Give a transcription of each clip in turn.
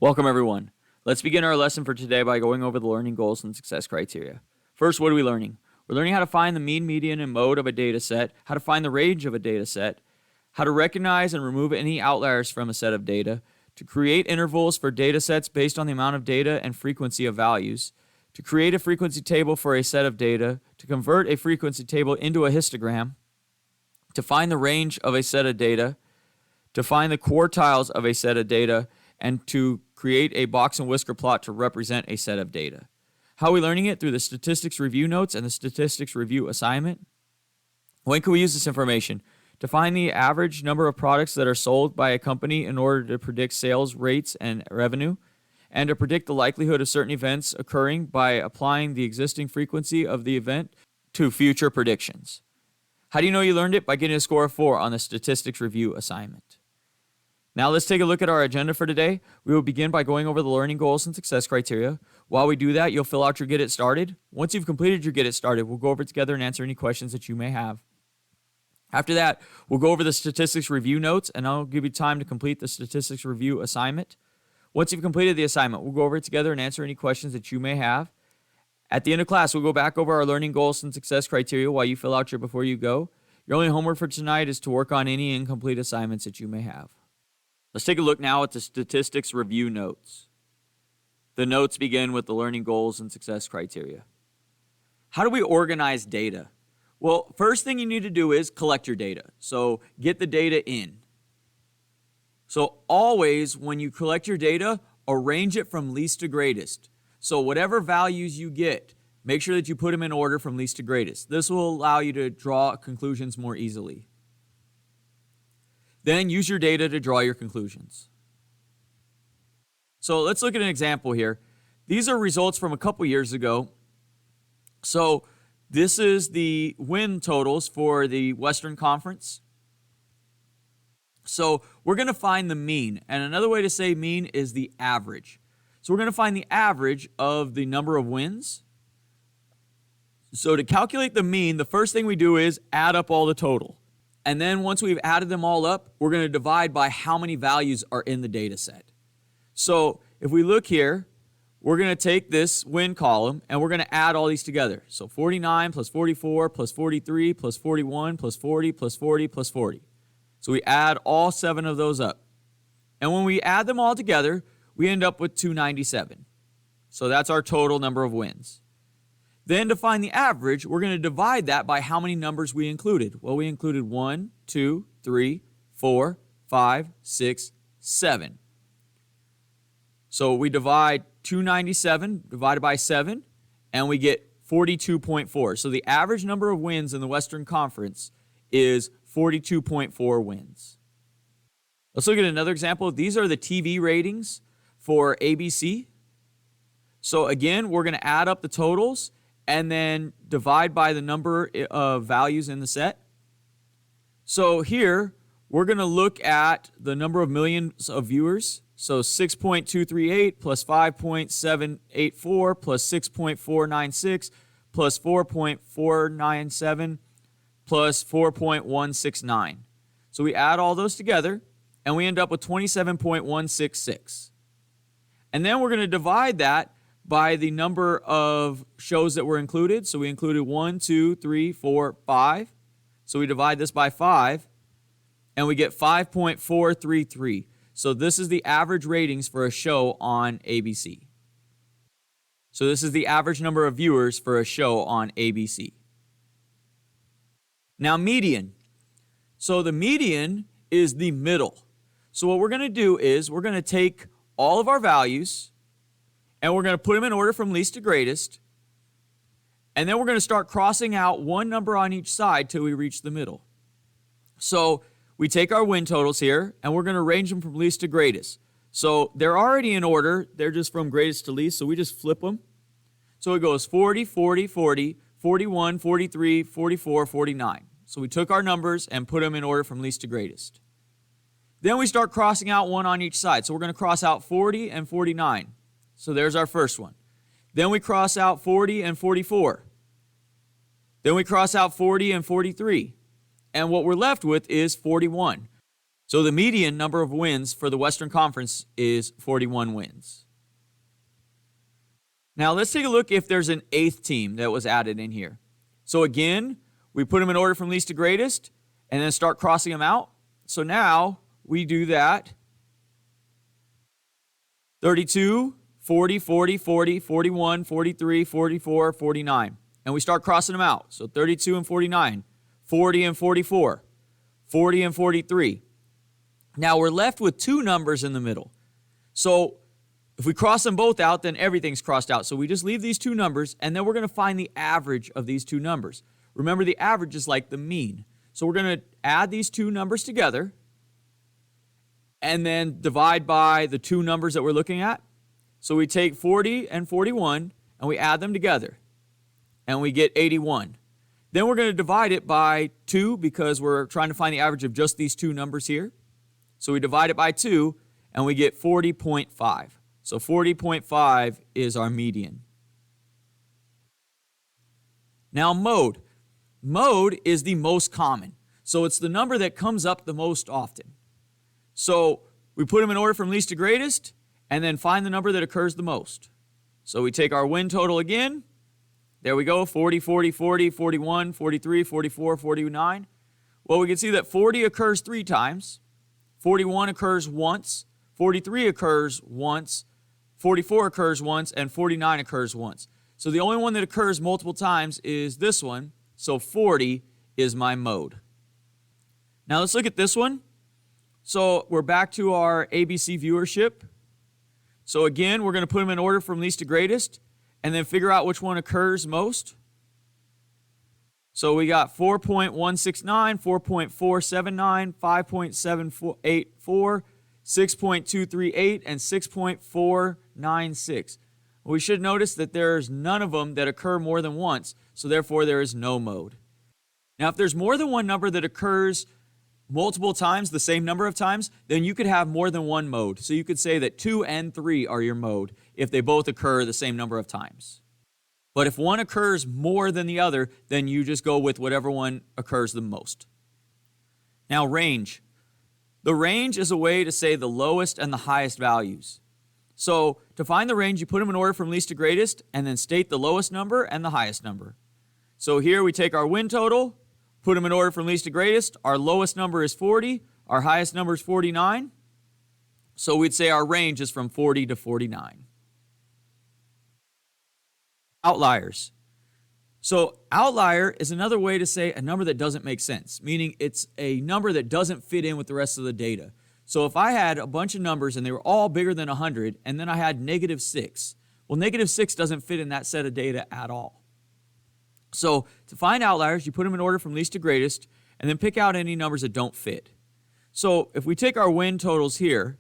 Welcome, everyone. Let's begin our lesson for today by going over the learning goals and success criteria. First, what are we learning? We're learning how to find the mean, median, and mode of a data set, how to find the range of a data set, how to recognize and remove any outliers from a set of data, to create intervals for data sets based on the amount of data and frequency of values, to create a frequency table for a set of data, to convert a frequency table into a histogram, to find the range of a set of data, to find the quartiles of a set of data, and to create a box and whisker plot to represent a set of data. How are we learning it? Through the statistics review notes and the statistics review assignment. When can we use this information? To find the average number of products that are sold by a company in order to predict sales rates and revenue, and to predict the likelihood of certain events occurring by applying the existing frequency of the event to future predictions. How do you know you learned it? By getting a score of 4 on the statistics review assignment. Now let's take a look at our agenda for today. We will begin by going over the learning goals and success criteria. While we do that, you'll fill out your Get It Started. Once you've completed your Get It Started, we'll go over it together and answer any questions that you may have. After that, we'll go over the statistics review notes, and I'll give you time to complete the statistics review assignment. Once you've completed the assignment, we'll go over it together and answer any questions that you may have. At the end of class, we'll go back over our learning goals and success criteria while you fill out your before you go. Your only homework for tonight is to work on any incomplete assignments that you may have. Let's take a look now at the statistics review notes. The notes begin with the learning goals and success criteria. How do we organize data? Well, first thing you need to do is collect your data. So get the data in. So always when you collect your data, arrange it from least to greatest. So whatever values you get, make sure that you put them in order from least to greatest. This will allow you to draw conclusions more easily. Then use your data to draw your conclusions. So let's look at an example here. These are results from a couple years ago. So this is the win totals for the Western Conference. So we're going to find the mean. And another way to say mean is the average. So we're going to find the average of the number of wins. So to calculate the mean, the first thing we do is add up all the total. And then once we've added them all up, we're going to divide by how many values are in the data set. So if we look here, we're going to take this win column and we're going to add all these together. So 49 plus 44 plus 43 plus 41 plus 40 plus 40 plus 40. So we add all 7 of those up. And when we add them all together, we end up with 297. So that's our total number of wins. Then to find the average, we're going to divide that by how many numbers we included. Well, we included 1, 2, 3, 4, 5, 6, 7. So we divide 297 divided by 7, and we get 42.4. So the average number of wins in the Western Conference is 42.4 wins. Let's look at another example. These are the TV ratings for ABC. So again, we're going to add up the totals and then divide by the number of values in the set. So here, we're going to look at the number of millions of viewers. So 6.238 plus 5.784 plus 6.496 plus 4.497 plus 4.169. So we add all those together, and we end up with 27.166. And then we're going to divide that by the number of shows that were included. So we included 1, 2, 3, 4, 5. So we divide this by 5, and we get 5.433. So this is the average ratings for a show on ABC. So this is the average number of viewers for a show on ABC. Now median. So the median is the middle. So what we're going to do is we're going to take all of our values, and we're going to put them in order from least to greatest. And then we're going to start crossing out one number on each side till we reach the middle. So we take our win totals here, and we're going to arrange them from least to greatest. So they're already in order. They're just from greatest to least, so we just flip them. So it goes 40, 40, 40, 41, 43, 44, 49. So we took our numbers and put them in order from least to greatest. Then we start crossing out one on each side. So we're going to cross out 40 and 49. So there's our first one. Then we cross out 40 and 44. Then we cross out 40 and 43. And what we're left with is 41. So the median number of wins for the Western Conference is 41 wins. Now let's take a look if there's an 8th team that was added in here. So again, we put them in order from least to greatest and then start crossing them out. So now we do that. 32, 40, 40, 40, 41, 43, 44, 49. And we start crossing them out. So 32 and 49, 40 and 44, 40 and 43. Now we're left with 2 numbers in the middle. So if we cross them both out, then everything's crossed out. So we just leave these 2 numbers, and then we're going to find the average of these 2 numbers. Remember, the average is like the mean. So we're going to add these 2 numbers together and then divide by the 2 numbers that we're looking at. So we take 40 and 41, and we add them together, and we get 81. Then we're going to divide it by 2 because we're trying to find the average of just these 2 numbers here. So we divide it by 2, and we get 40.5. So 40.5 is our median. Now mode. Mode is the most common. So it's the number that comes up the most often. So we put them in order from least to greatest, and then find the number that occurs the most. So we take our win total again. There we go, 40, 40, 40, 41, 43, 44, 49. Well, we can see that 40 occurs 3 times. 41 occurs once, 43 occurs once, 44 occurs once, and 49 occurs once. So the only one that occurs multiple times is this one, so 40 is my mode. Now let's look at this one. So we're back to our ABC viewership. So again, we're going to put them in order from least to greatest, and then figure out which one occurs most. So we got 4.169, 4.479, 5.784, 6.238, and 6.496. We should notice that there's none of them that occur more than once, so therefore there is no mode. Now, if there's more than one number that occurs multiple times, the same number of times, then you could have more than one mode. So you could say that 2 and 3 are your mode if they both occur the same number of times. But if one occurs more than the other, then you just go with whatever one occurs the most. Now, range. The range is a way to say the lowest and the highest values. So to find the range, you put them in order from least to greatest, and then state the lowest number and the highest number. So here we take our win total, put them in order from least to greatest. Our lowest number is 40. Our highest number is 49. So we'd say our range is from 40 to 49. Outliers. So outlier is another way to say a number that doesn't make sense, meaning it's a number that doesn't fit in with the rest of the data. So if I had a bunch of numbers and they were all bigger than 100, and then I had -6, well, -6 doesn't fit in that set of data at all. So to find outliers, you put them in order from least to greatest, and then pick out any numbers that don't fit. So if we take our win totals here,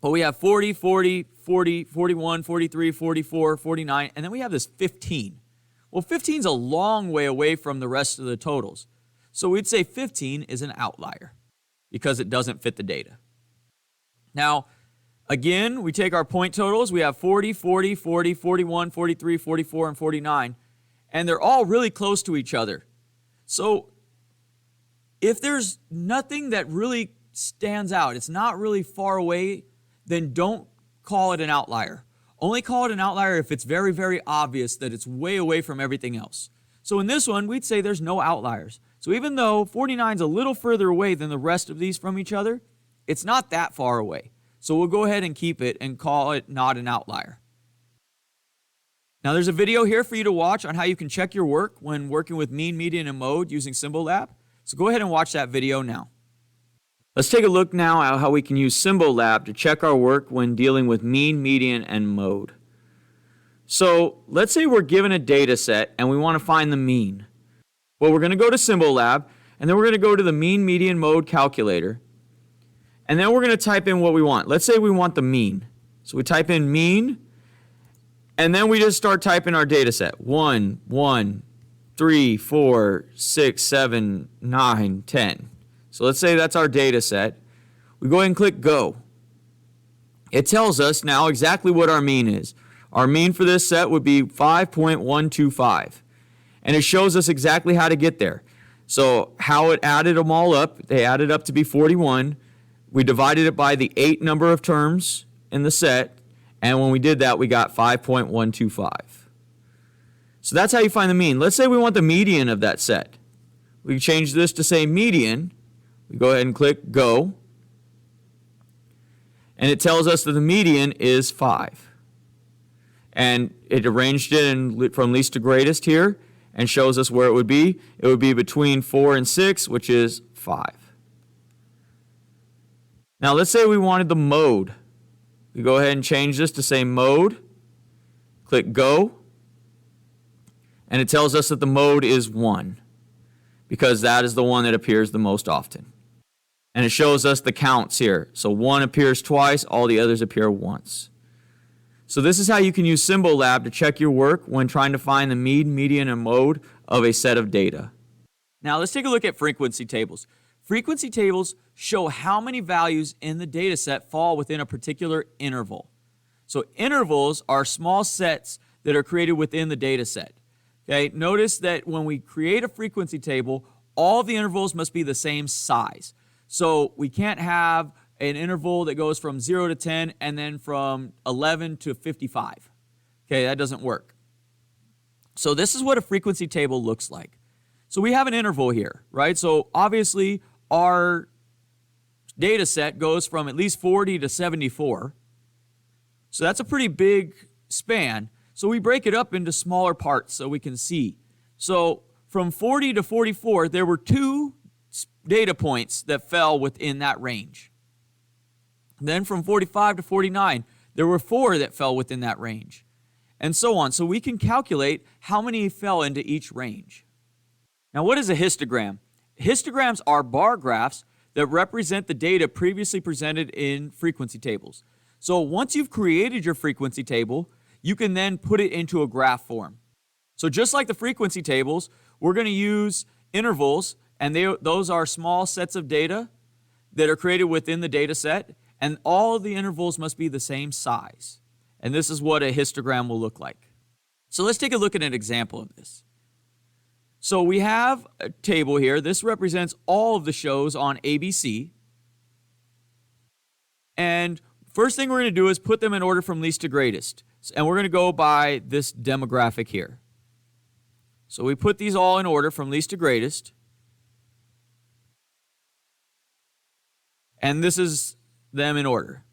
well, we have 40, 40, 40, 41, 43, 44, 49, and then we have this 15. Well, 15 is a long way away from the rest of the totals. So we'd say 15 is an outlier because it doesn't fit the data. Now, again, we take our point totals. We have 40, 40, 40, 41, 43, 44, and 49, and they're all really close to each other. So if there's nothing that really stands out, it's not really far away, then don't call it an outlier. Only call it an outlier if it's very, very obvious that it's way away from everything else. So in this one, we'd say there's no outliers. So even though 49 is a little further away than the rest of these from each other, it's not that far away. So we'll go ahead and keep it and call it not an outlier. Now there's a video here for you to watch on how you can check your work when working with mean, median, and mode using Symbol Lab. So go ahead and watch that video now. Let's take a look now at how we can use Symbol Lab to check our work when dealing with mean, median, and mode. So let's say we're given a data set and we want to find the mean. Well, we're going to go to Symbol Lab, and then we're going to go to the mean, median, mode calculator. And then we're going to type in what we want. Let's say we want the mean. So we type in mean, and then we just start typing our data set. 1, 1, 3, 4, 6, 7, 9, 10. So let's say that's our data set. We go ahead and click go. It tells us now exactly what our mean is. Our mean for this set would be 5.125. And it shows us exactly how to get there. So how it added them all up, they added up to be 41. We divided it by the 8 number of terms in the set, and when we did that, we got 5.125. So that's how you find the mean. Let's say we want the median of that set. We change this to say median. We go ahead and click go. And it tells us that the median is 5. And it arranged it from least to greatest here and shows us where it would be. It would be between 4 and 6, which is 5. Now let's say we wanted the mode. We go ahead and change this to say mode. Click go. And it tells us that the mode is 1 because that is the one that appears the most often. And it shows us the counts here. So 1 appears twice, all the others appear once. So this is how you can use Symbolab to check your work when trying to find the mean, median, and mode of a set of data. Now let's take a look at frequency tables. Frequency tables show how many values in the data set fall within a particular interval. So intervals are small sets that are created within the data set. Okay, notice that when we create a frequency table, all the intervals must be the same size. So we can't have an interval that goes from 0 to 10 and then from 11 to 55. Okay, that doesn't work. So this is what a frequency table looks like. So we have an interval here, right? So obviously our data set goes from at least 40 to 74. So that's a pretty big span. So we break it up into smaller parts so we can see. So from 40 to 44, there were 2 data points that fell within that range. Then from 45 to 49, there were 4 that fell within that range, and so on. So we can calculate how many fell into each range. Now, what is a histogram? Histograms are bar graphs that represent the data previously presented in frequency tables. So once you've created your frequency table, you can then put it into a graph form. So just like the frequency tables, we're going to use intervals, and those are small sets of data that are created within the data set, and all the intervals must be the same size. And this is what a histogram will look like. So let's take a look at an example of this. So we have a table here. This represents all of the shows on ABC. And first thing we're going to do is put them in order from least to greatest. And we're going to go by this demographic here. So we put these all in order from least to greatest. And this is them in order.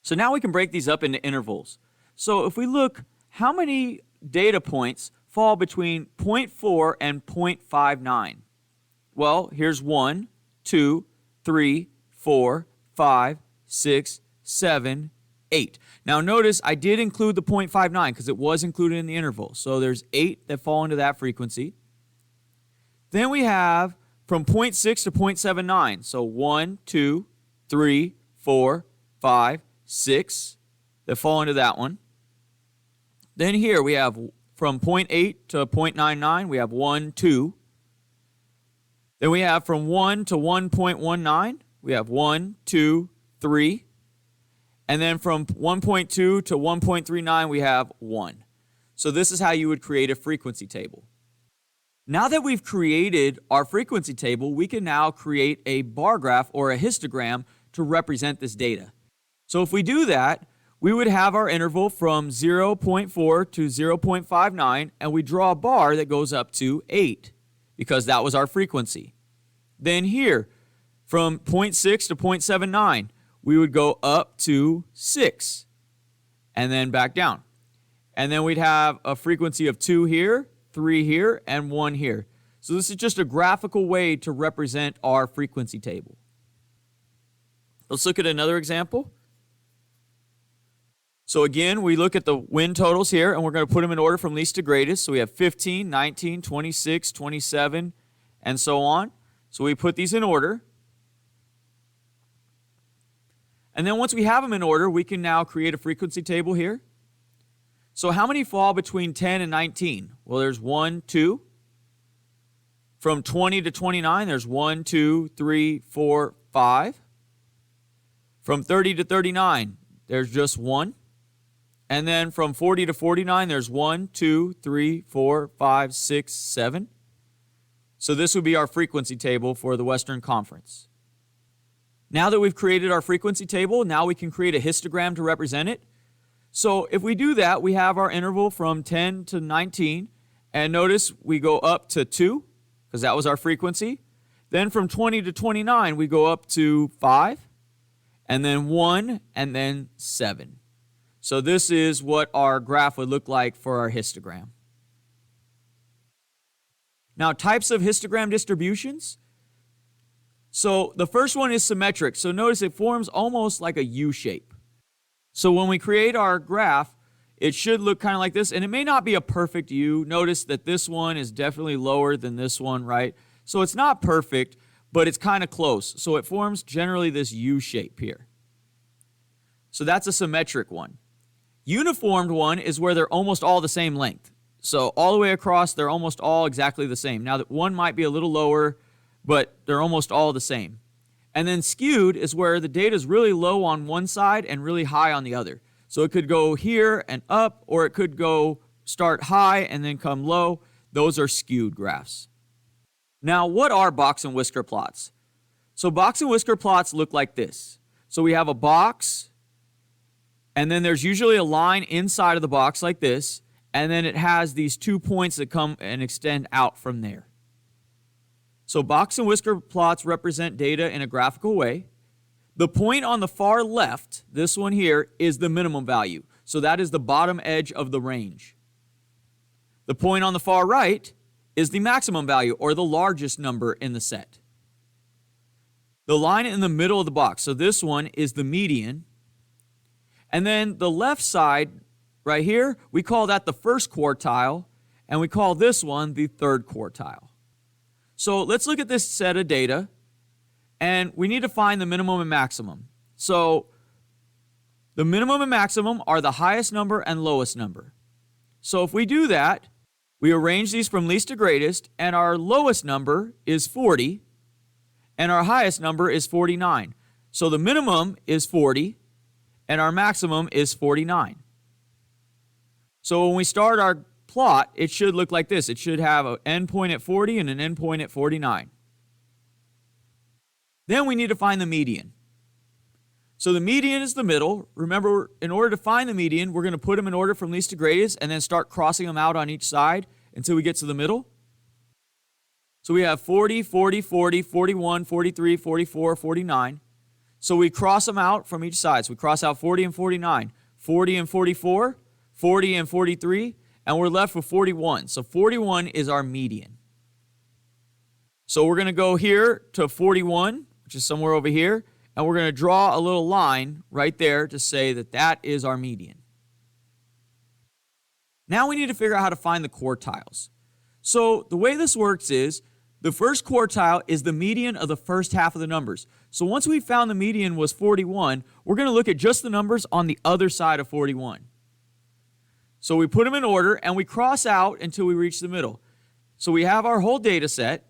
So now we can break these up into intervals. So if we look, how many data points fall between 0.4 and 0.59? Well, here's 1, 2, 3, 4, 5, 6, 7, 8. Now notice I did include the 0.59 because it was included in the interval. So there's 8 that fall into that frequency. Then we have from 0.6 to 0.79. So 1, 2, 3, 4, 5, 6 that fall into that one. Then here we have from 0.8 to 0.99, we have 1, 2. Then we have from 1 to 1.19, we have 1, 2, 3. And then from 1.2 to 1.39, we have 1. So this is how you would create a frequency table. Now that we've created our frequency table, we can now create a bar graph or a histogram to represent this data. So if we do that, we would have our interval from 0.4 to 0.59, and we draw a bar that goes up to 8 because that was our frequency. Then here, from 0.6 to 0.79, we would go up to 6 and then back down. And then we'd have a frequency of 2 here, 3 here, and 1 here. So this is just a graphical way to represent our frequency table. Let's look at another example. So again, we look at the win totals here, and we're going to put them in order from least to greatest. So we have 15, 19, 26, 27, and so on. So we put these in order. And then once we have them in order, we can now create a frequency table here. So how many fall between 10 and 19? Well, there's 1, 2. From 20 to 29, there's 1, 2, 3, 4, 5. From 30 to 39, there's just 1. And then from 40 to 49, there's 1, 2, 3, 4, 5, 6, 7. So this would be our frequency table for the Western Conference. Now that we've created our frequency table, now we can create a histogram to represent it. So if we do that, we have our interval from 10 to 19, and notice we go up to 2, because that was our frequency. Then from 20 to 29, we go up to 5, and then 1, and then 7. So this is what our graph would look like for our histogram. Now, types of histogram distributions. So the first one is symmetric. So notice it forms almost like a U shape. So when we create our graph, it should look kind of like this, and it may not be a perfect U. Notice that this one is definitely lower than this one, right? So it's not perfect, but it's kind of close. So it forms generally this U shape here. So that's a symmetric one. Uniformed one is where they're almost all the same length. So all the way across, they're almost all exactly the same. Now, that one might be a little lower, but they're almost all the same. And then skewed is where the data is really low on one side and really high on the other. So it could go here and up, or it could go start high and then come low. Those are skewed graphs. Now, what are box and whisker plots? So box and whisker plots look like this. So we have a box, and then there's usually a line inside of the box like this, and then it has these 2 points that come and extend out from there. So box and whisker plots represent data in a graphical way. The point on the far left, this one here, is the minimum value. So that is the bottom edge of the range. The point on the far right is the maximum value, or the largest number in the set. The line in the middle of the box, so this one is the median. And then the left side right here, we call that the first quartile, and we call this one the third quartile. So let's look at this set of data, and we need to find the minimum and maximum. So the minimum and maximum are the highest number and lowest number. So if we do that, we arrange these from least to greatest, and our lowest number is 40, and our highest number is 49. So the minimum is 40, and our maximum is 49. So when we start our plot, it should look like this. It should have an endpoint at 40 and an endpoint at 49. Then we need to find the median. So the median is the middle. Remember, in order to find the median, we're going to put them in order from least to greatest and then start crossing them out on each side until we get to the middle. So we have 40, 40, 40, 41, 43, 44, 49. So we cross them out from each side. So we cross out 40 and 49, 40 and 44, 40 and 43, and we're left with 41. So 41 is our median. So we're going to go here to 41, which is somewhere over here, and we're going to draw a little line right there to say that that is our median. Now we need to figure out how to find the quartiles. So the way this works is the first quartile is the median of the first half of the numbers. So once we found the median was 41, we're going to look at just the numbers on the other side of 41. So we put them in order and we cross out until we reach the middle. So we have our whole data set,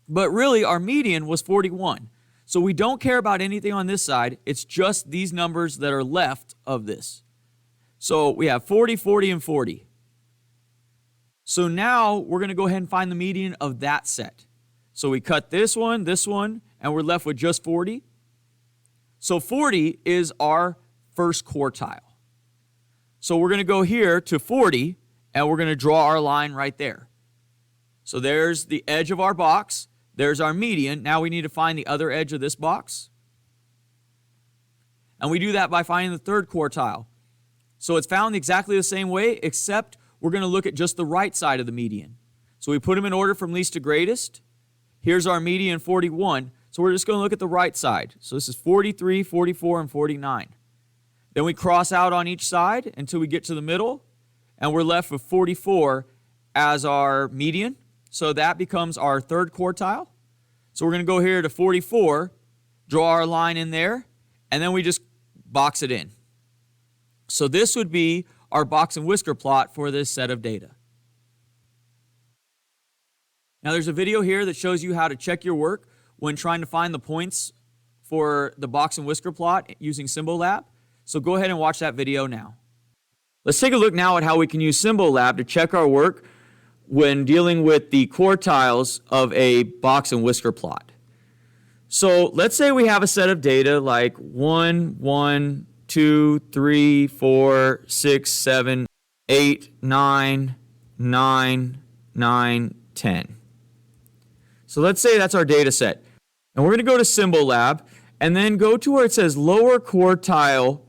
but really our median was 41. So we don't care about anything on this side. It's just these numbers that are left of this. So we have 40, 40, and 40. So now we're going to go ahead and find the median of that set. So we cut this one, and we're left with just 40. So 40 is our first quartile. So we're going to go here to 40, and we're going to draw our line right there. So there's the edge of our box. There's our median. Now we need to find the other edge of this box. And we do that by finding the third quartile. So it's found exactly the same way, except we're going to look at just the right side of the median. So we put them in order from least to greatest. Here's our median, 41. So we're just going to look at the right side. So this is 43, 44, and 49. Then we cross out on each side until we get to the middle, and we're left with 44 as our median. So that becomes our third quartile. So we're going to go here to 44, draw our line in there, and then we just box it in. So this would be our box and whisker plot for this set of data. Now there's a video here that shows you how to check your work when trying to find the points for the box and whisker plot using Symbolab. So go ahead and watch that video now. Let's take a look now at how we can use Symbolab to check our work when dealing with the quartiles of a box and whisker plot. So let's say we have a set of data like 1, 1, 2, 3, 4, 6, 7, 8, 9, 9, 9, 10. So let's say that's our data set. And we're going to go to Symbol Lab and then go to where it says lower quartile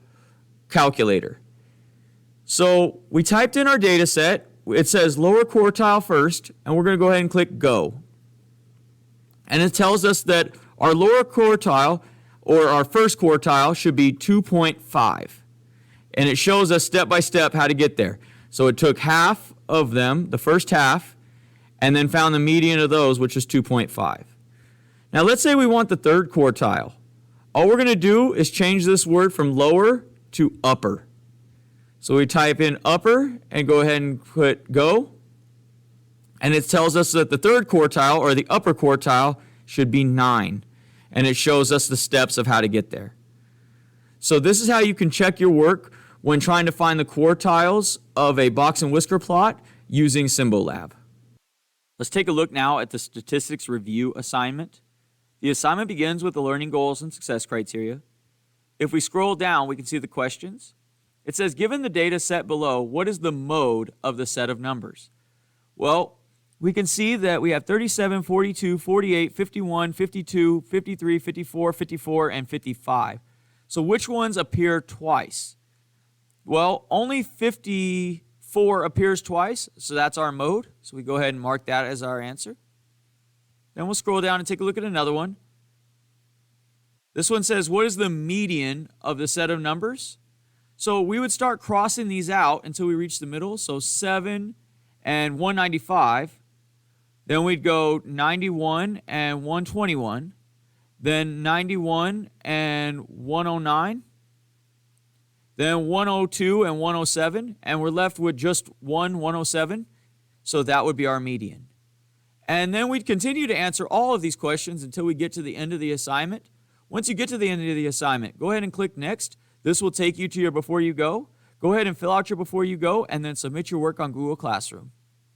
calculator. So we typed in our data set. It says lower quartile first, and we're going to go ahead and click Go. And it tells us that our lower quartile, or our first quartile, should be 2.5. And it shows us step by step how to get there. So it took half of them, the first half, and then found the median of those, which is 2.5. Now let's say we want the third quartile. All we're going to do is change this word from lower to upper. So we type in upper and go ahead and put Go. And it tells us that the third quartile, or the upper quartile, should be 9. And it shows us the steps of how to get there. So this is how you can check your work when trying to find the quartiles of a box and whisker plot using Symbol Lab. Let's take a look now at the statistics review assignment. The assignment begins with the learning goals and success criteria. If we scroll down, we can see the questions. It says, given the data set below, what is the mode of the set of numbers? Well, we can see that we have 37, 42, 48, 51, 52, 53, 54, 54, and 55. So which ones appear twice? Well, only 54 appears twice, so that's our mode. So we go ahead and mark that as our answer. Then we'll scroll down and take a look at another one. This one says, what is the median of the set of numbers? So we would start crossing these out until we reach the middle. So 7 and 195. Then we'd go 91 and 121. Then 91 and 109. Then 102 and 107. And we're left with just 107. So that would be our median. And then we'd continue to answer all of these questions until we get to the end of the assignment. Once you get to the end of the assignment, go ahead and click Next. This will take you to your Before You Go. Go ahead and fill out your Before You Go and then submit your work on Google Classroom.